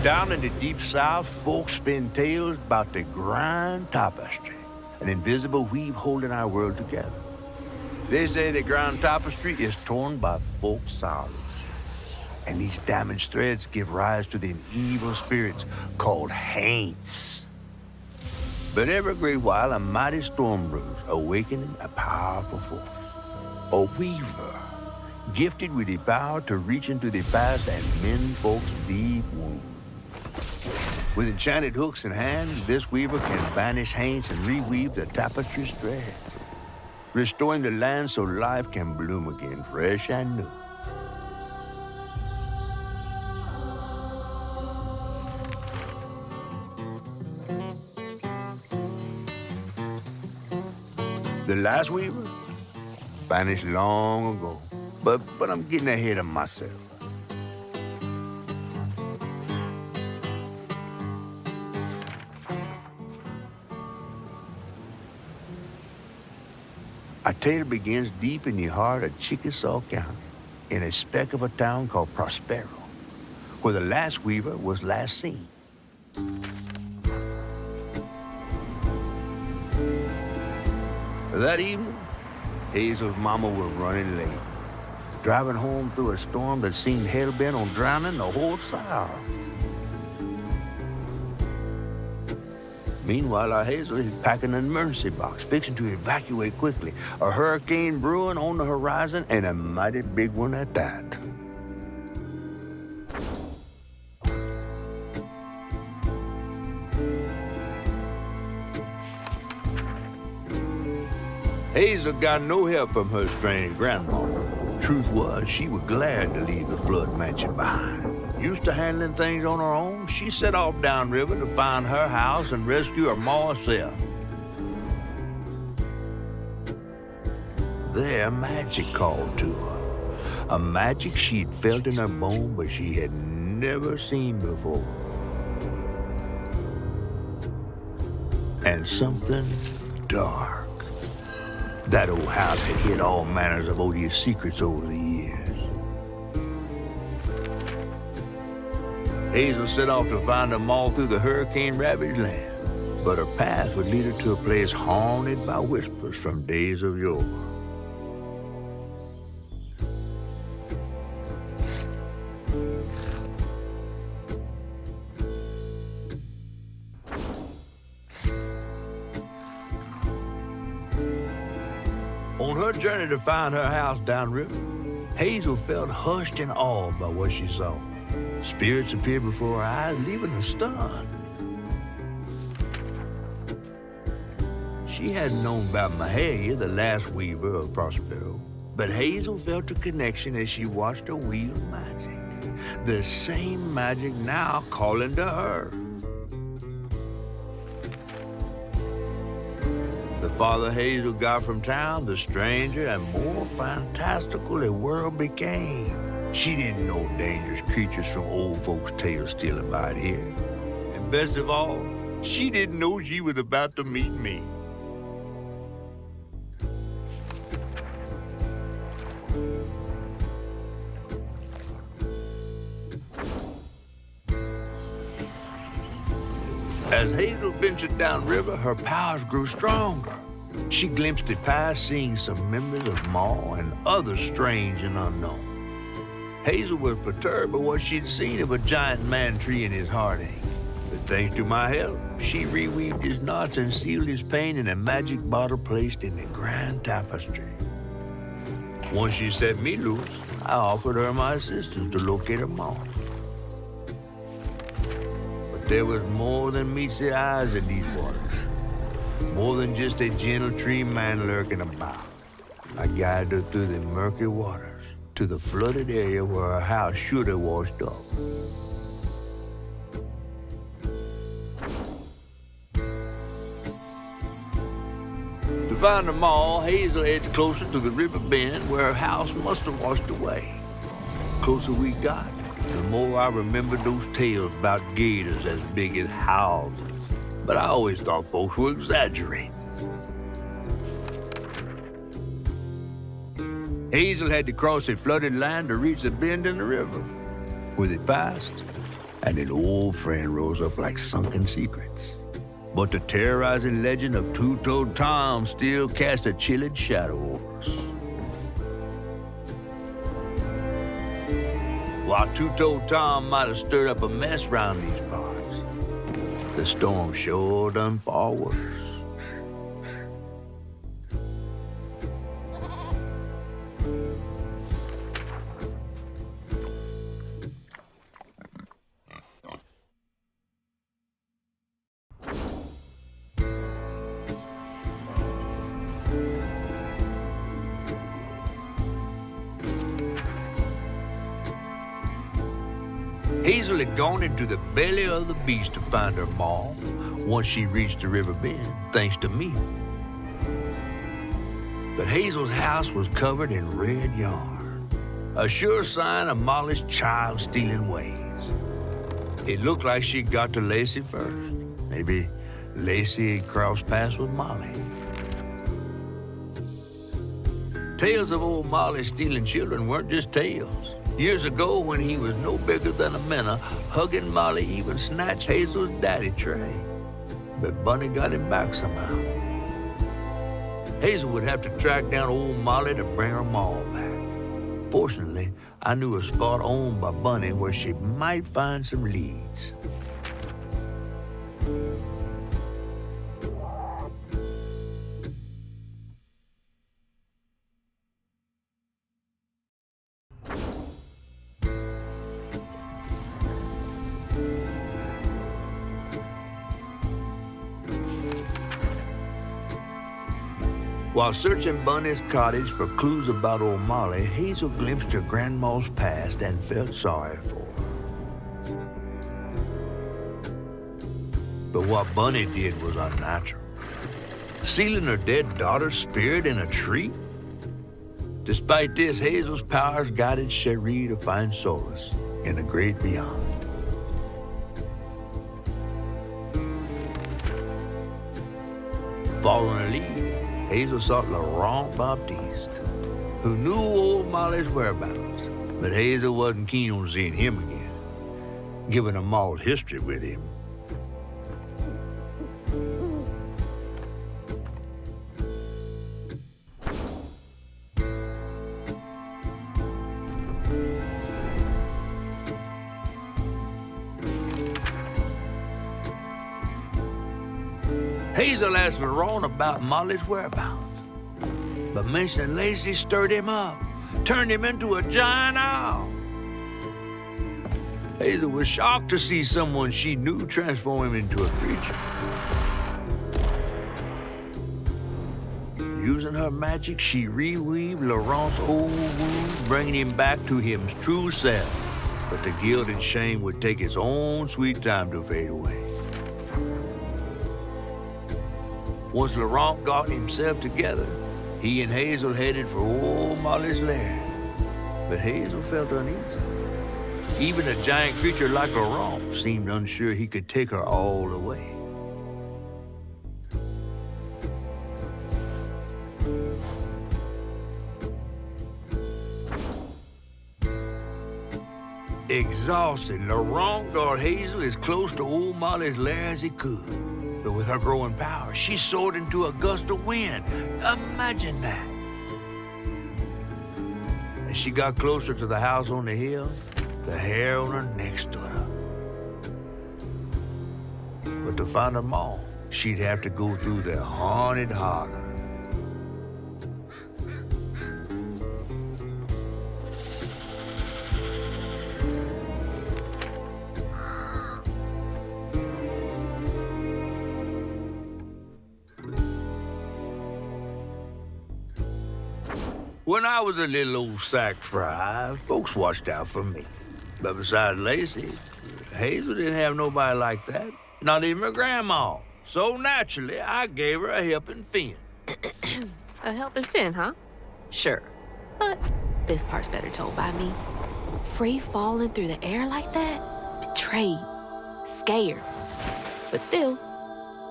Down in the deep south, folks spin tales about the grand tapestry, an invisible weave holding our world together. They say the grand tapestry is torn by folk sorrows, and these damaged threads give rise to the evil spirits called haints. But every great while, a mighty storm brews, awakening a powerful force, a weaver, gifted with the power to reach into the past and mend folks' deep wounds. With enchanted hooks in hands, this weaver can banish haints and reweave the tapestry's thread, restoring the land so life can bloom again, fresh and new. The last weaver vanished long ago, but I'm getting ahead of myself. Our tale begins deep in the heart of Chickasaw County, in a speck of a town called Prospero, where the last weaver was last seen. That evening, Hazel's mama was running late, driving home through a storm that seemed hell-bent on drowning the whole South. Meanwhile, our Hazel is packing an emergency box, fixing to evacuate quickly. A hurricane brewing on the horizon, and a mighty big one at that. Hazel got no help from her strange grandmother. Truth was, she was glad to leave the flood mansion behind. Used to handling things on her own, she set off downriver to find her house and rescue her ma herself. There, magic called to her. A magic she'd felt in her bone, but she had never seen before. And something dark. That old house had hid all manners of odious secrets over the years. Hazel set off to find them all through the hurricane-ravaged land, but her path would lead her to a place haunted by whispers from days of yore. On her journey to find her house downriver, Hazel felt hushed and awed by what she saw. Spirits appeared before her eyes, leaving her stunned. She hadn't known about Mahalia, the last weaver of Prospero, but Hazel felt a connection as she watched her wield magic. The same magic now calling to her. The farther Hazel got from town, the stranger and more fantastical the world became. She didn't know dangerous creatures from old folks' tales still abide here. And best of all, she didn't know she was about to meet me. As Hazel ventured downriver, her powers grew stronger. She glimpsed the past, seeing some memories of Ma and others strange and unknown. Hazel was perturbed by what she'd seen of a giant man tree in his heartache. But thanks to my help, she reweaved his knots and sealed his pain in a magic bottle placed in the grand tapestry. Once she set me loose, I offered her my assistance to locate her Ma. But there was more than meets the eyes in these waters. More than just a gentle tree man lurking about. I guided her through the murky waters to the flooded area where her house should have washed up. To find them all, Hazel edged closer to the river bend where her house must have washed away. The closer we got, the more I remembered those tales about gators as big as houses. But I always thought folks were exaggerating. Hazel had to cross a flooded land to reach the bend in the river. With it passed, and an old friend rose up like sunken secrets. But the terrorizing legend of Two-Toed Tom still cast a chilling shadow over us. While Two-Toed Tom might have stirred up a mess round these parts, the storm sure done far worse. Hazel had gone into the belly of the beast to find her ma once she reached the river bend, thanks to me. But Hazel's house was covered in red yarn, a sure sign of Molly's child-stealing ways. It looked like she'd got to Lacey first. Maybe Lacey had crossed paths with Molly. Tales of old Molly stealing children weren't just tales. Years ago, when he was no bigger than a minnow, hugging Molly even snatched Hazel's daddy tray. But Bunny got him back somehow. Hazel would have to track down old Molly to bring her ma back. Fortunately, I knew a spot owned by Bunny where she might find some leads. While searching Bunny's cottage for clues about old Molly, Hazel glimpsed her grandma's past and felt sorry for her. But what Bunny did was unnatural. Sealing her dead daughter's spirit in a tree? Despite this, Hazel's powers guided Cherie to find solace in the great beyond. Following her lead, Hazel sought Laurent Baptiste, who knew old Molly's whereabouts, but Hazel wasn't keen on seeing him again, given her ma's history with him. Hazel asked Laurent about Molly's whereabouts, but mentioning Lacey stirred him up, turned him into a giant owl. Hazel was shocked to see someone she knew transform him into a creature. Using her magic, she reweaved Laurent's old wounds, bringing him back to his true self. But the guilt and shame would take its own sweet time to fade away. Once Laurent got himself together, he and Hazel headed for old Molly's lair. But Hazel felt uneasy. Even a giant creature like Laurent seemed unsure he could take her all the way. Exhausted, Laurent got Hazel as close to old Molly's lair as he could. But with her growing power, she soared into a gust of wind. Imagine that. As she got closer to the house on the hill, the hair on her neck stood up. But to find her mom, she'd have to go through the haunted harbor. When I was a little old sack fry, folks watched out for me. But besides Lacey, Hazel didn't have nobody like that, not even her grandma. So naturally, I gave her a helping fin. A helping fin, huh? Sure. But this part's better told by me. Free falling through the air like that? Betrayed. Scared. But still,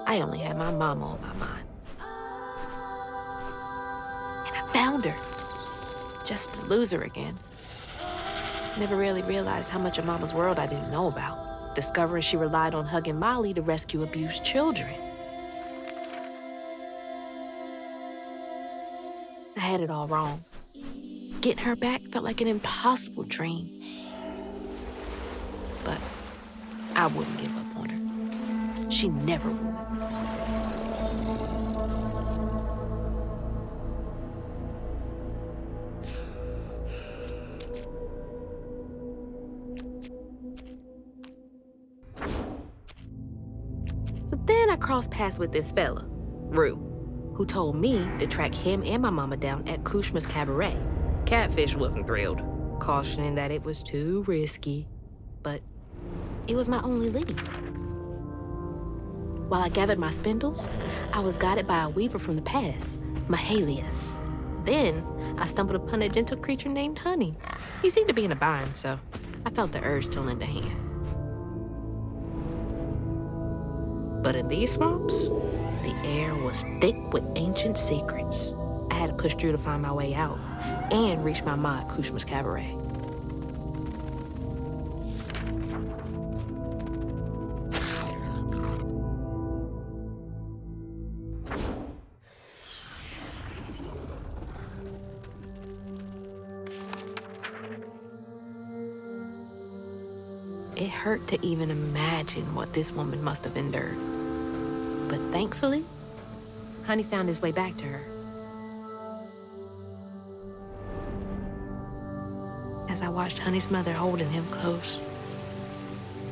I only had my mama on my mind. And I found her. Just to lose her again. Never really realized how much of Mama's world I didn't know about. discovering she relied on hugging Molly to rescue abused children. I had it all wrong. Getting her back felt like an impossible dream. But I wouldn't give up on her. She never would. So then I crossed paths with this fella, Rue, who told me to track him and my mama down at Kushma's cabaret. Catfish wasn't thrilled, cautioning that it was too risky. But it was my only lead. While I gathered my spindles, I was guided by a weaver from the past, Mahalia. Then I stumbled upon a gentle creature named Honey. He seemed to be in a bind, so I felt the urge to lend a hand. But in these swamps, the air was thick with ancient secrets. I had to push through to find my way out and reach my ma at Kushma's cabaret. It hurt to even imagine what this woman must have endured. But thankfully, Honey found his way back to her. As I watched Honey's mother holding him close,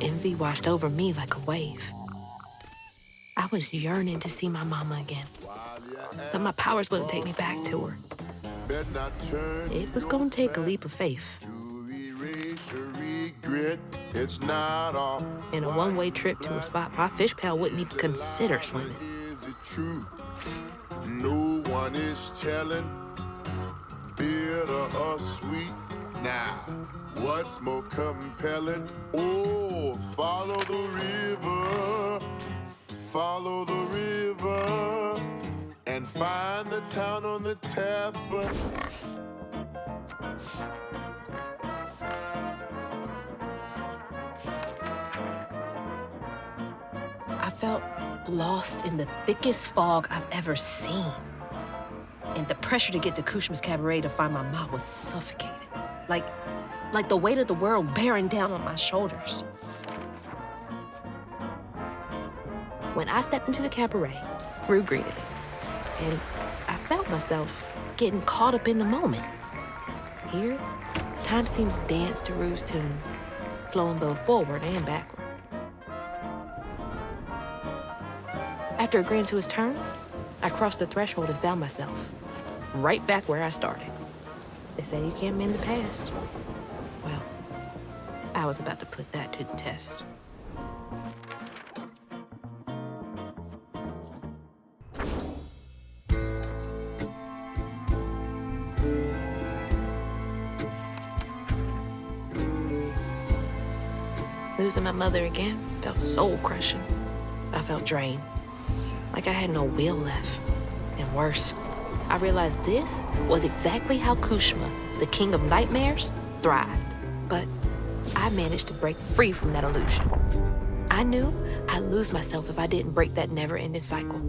envy washed over me like a wave. I was yearning to see my mama again, but my powers wouldn't take me back to her. It was gonna take a leap of faith. In a one-way trip to a spot my fish pal wouldn't even consider swimming. No one is telling, bitter or sweet. Now, what's more compelling? Oh, follow the river, and find the town on the tap. I felt lost in the thickest fog I've ever seen. And the pressure to get to Kushma's cabaret to find my ma was suffocating. Like the weight of the world bearing down on my shoulders. When I stepped into the cabaret, Rue greeted me. And I felt myself getting caught up in the moment. Here, time seemed to dance to Rue's tune, flowing both forward and backward. After agreeing to his terms, I crossed the threshold and found myself right back where I started. They say you can't mend the past. Well, I was about to put that to the test. Losing my mother again felt soul-crushing. I felt drained, like I had no will left. And worse, I realized this was exactly how Kushma, the king of nightmares, thrived. But I managed to break free from that illusion. I knew I'd lose myself if I didn't break that never-ending cycle.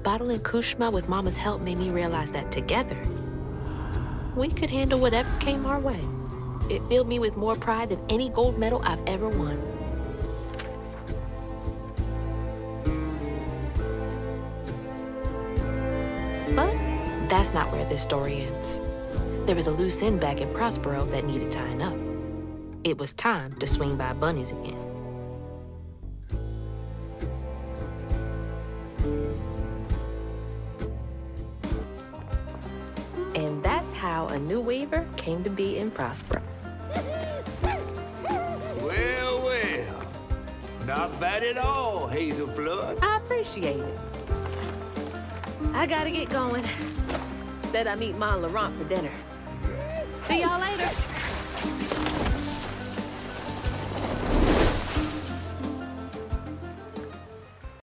Bottling Kushma with Mama's help made me realize that together, we could handle whatever came our way. It filled me with more pride than any gold medal I've ever won. But that's not where this story ends. There was a loose end back in Prospero that needed tying up. It was time to swing by Bunny's again. And that's how a new weaver came to be in Prospero. Well, well. Not bad at all, Hazel Flood. I appreciate it. I gotta get going. Said I meet Ma and Laurent for dinner. See y'all later.